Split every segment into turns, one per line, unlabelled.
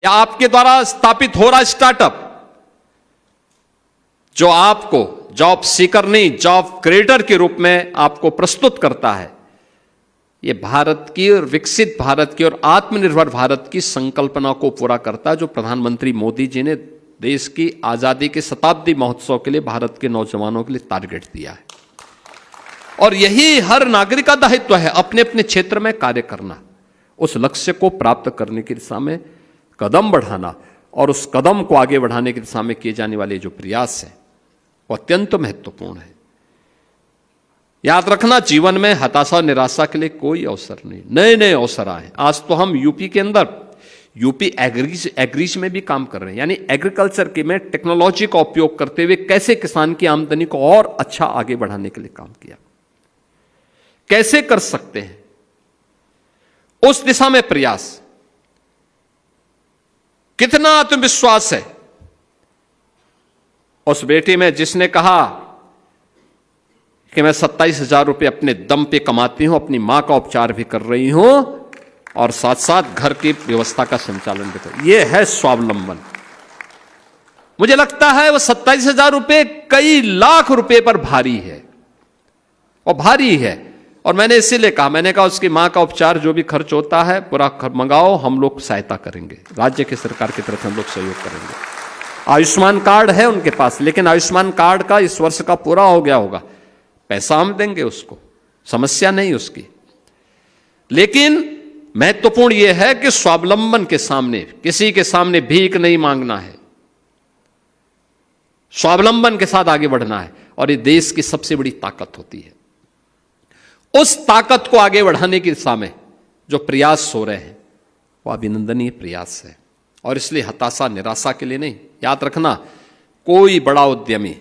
या आपके द्वारा स्थापित हो रहा स्टार्टअप जो आपको जॉब सीकर नहीं, जॉब क्रिएटर के रूप में आपको प्रस्तुत करता है, यह भारत की और विकसित भारत की और आत्मनिर्भर भारत की संकल्पना को पूरा करता है, जो प्रधानमंत्री मोदी जी ने देश की आजादी के शताब्दी महोत्सव के लिए भारत के नौजवानों के लिए टारगेट दिया है। और यही हर नागरिक का दायित्व है, अपने अपने क्षेत्र में कार्य करना, उस लक्ष्य को प्राप्त करने की दिशा में कदम बढ़ाना, और उस कदम को आगे बढ़ाने की दिशा में किए जाने वाले जो प्रयास हैं वो अत्यंत महत्वपूर्ण है। याद रखना, जीवन में हताशा और निराशा के लिए कोई अवसर नहीं, नए नए अवसर आए। आज तो हम यूपी के अंदर यूपी एग्रीज में भी काम कर रहे हैं, यानी एग्रीकल्चर के में टेक्नोलॉजी का उपयोग करते हुए कैसे किसान की आमदनी को और अच्छा आगे बढ़ाने के लिए काम किया, कैसे कर सकते हैं, उस दिशा में प्रयास। कितना आत्मविश्वास है उस बेटी में जिसने कहा कि मैं 27,000 रुपये अपने दम पे कमाती हूं, अपनी मां का उपचार भी कर रही हूं और साथ साथ घर की व्यवस्था का संचालन भी कर। यह है स्वावलंबन। मुझे लगता है वो 27,000 रुपये कई लाख रुपए पर भारी है, और भारी है। और मैंने इसीलिए कहा, मैंने कहा उसकी मां का उपचार जो भी खर्च होता है पूरा मंगाओ, हम लोग सहायता करेंगे, राज्य की सरकार की तरफ से हम लोग सहयोग करेंगे। आयुष्मान कार्ड है उनके पास, लेकिन आयुष्मान कार्ड का इस वर्ष का पूरा हो गया होगा, पैसा हम देंगे उसको, समस्या नहीं उसकी। लेकिन महत्वपूर्ण यह है कि स्वावलंबन के सामने, किसी के सामने भीख नहीं मांगना है, स्वावलंबन के साथ आगे बढ़ना है, और ये देश की सबसे बड़ी ताकत होती है। उस ताकत को आगे बढ़ाने की दिशा में जो प्रयास हो रहे हैं वो अभिनंदनीय प्रयास है, और इसलिए हताशा निराशा के लिए नहीं। याद रखना, कोई बड़ा उद्यमी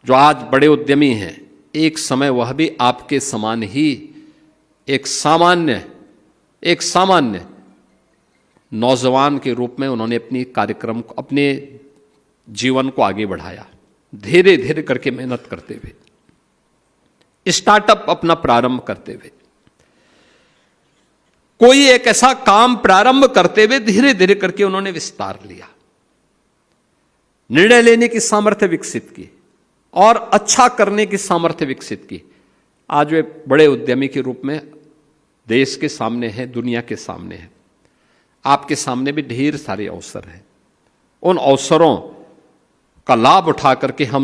जो आज बड़े उद्यमी हैं, एक समय वह भी आपके समान ही एक सामान्य नौजवान के रूप में उन्होंने अपनी कार्यक्रम को, अपने जीवन को आगे बढ़ाया, धीरे धीरे करके मेहनत करते हुए, स्टार्टअप अपना प्रारंभ करते हुए, कोई एक ऐसा काम प्रारंभ करते हुए धीरे धीरे करके उन्होंने विस्तार लिया, निर्णय लेने की सामर्थ्य विकसित की और अच्छा करने की सामर्थ्य विकसित की। आज वे बड़े उद्यमी के रूप में देश के सामने हैं, दुनिया के सामने हैं। आपके सामने भी ढेर सारे अवसर हैं, उन अवसरों का लाभ उठा करके हम